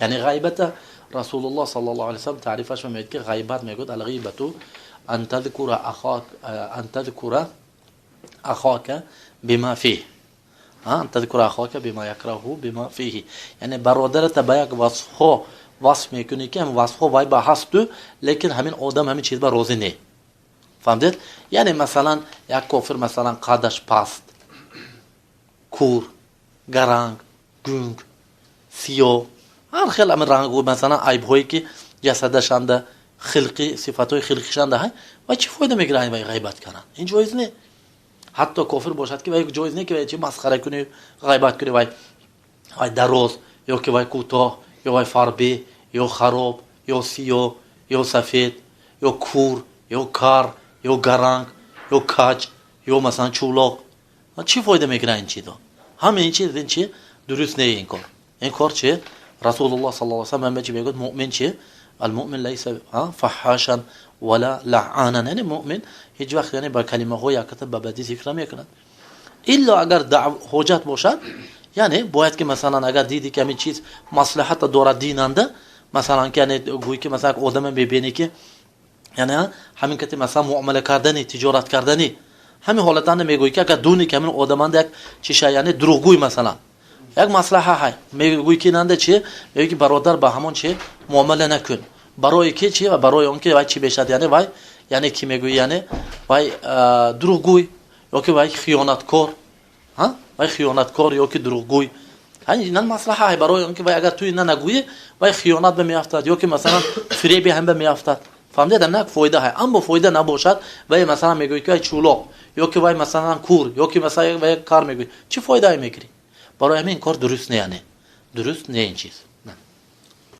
یعنی غیبت رسول الله صلی الله علیه و سلم تعریفش میگه که غیبت میگه الغیبت ان تذكر اخاك بما فيه، ان تذكر اخاك بما يكرهه بما فيه، یعنی برادرت با یک وصف میکنی که هم وصف وای با هست تو، لیکن همین آدم همین چیز با راضی نه. فهمید؟ یعنی مثلا یک کافر مثلا قدش پست، کور، گرانگ، گونگ، سیاه، هر خیلی همین رنگ و مثلا عیب هایی که جسدش انده، خلقی صفات های خلقیش انده های، و چی فایده میگیره این غیبت کردن؟ این جایز نه. حتی کافر باشد که وای جایز نه که وای چی مسخره کنی، غیبت کنی، وای دراز یا که وای کوتاه یا وای فاربی یا خراب یا سیاه یا سفید یا کور یا کار یا گرانگ یا کج یا مثلا چولاق، چی فایده میگیره این چیزا؟ همه این چیز این چی درست نه. این کار چه رسول الله صلی الله علیه و سلم میگه مؤمن چه المؤمن ليس فحاشا ولا لعانا، یعنی مؤمن هیچ وقت یعنی با کلمه های کتب به بدی ذکر نمیکنه الا اگر حجت باشد. یعنی باید که مثلا اگر دیدی که همین چیز مصلحت دارد دیننده، مثلا که یعنی گویی که مثلا آدم میبینی که یعنی همین که مثلا معامله کردنی، تجارت کردنی، همین حالتان میگویی که اگر دونی که همین آدمند یک چیشه یعنی دروغگوی مثلا یک مصلحه های میگویی که ننده چی میگویی که برادر با همون چی معامله نکن، برای کی چی و برای اون که وای چی بشد، یعنی وای یعنی کی میگویی یعنی وای دروغگوی یا که وای خیانتکار، ها وای خیانتکار یا که دروغگوی، همین مصلحه های برای اون که وای اگر توی نگویی وای خیانت به میافتد یا که مثلا فریب هم به میافتد. فهمیدید؟ نه فایده های، اما فایده نباشد وای مثلا میگویی که چولاق یا که وای مثلا کور یا که مثلا وای کار میگویی، چی فایده میگیری؟ برای همین کار درست نه، یعنی درست نه این چیز.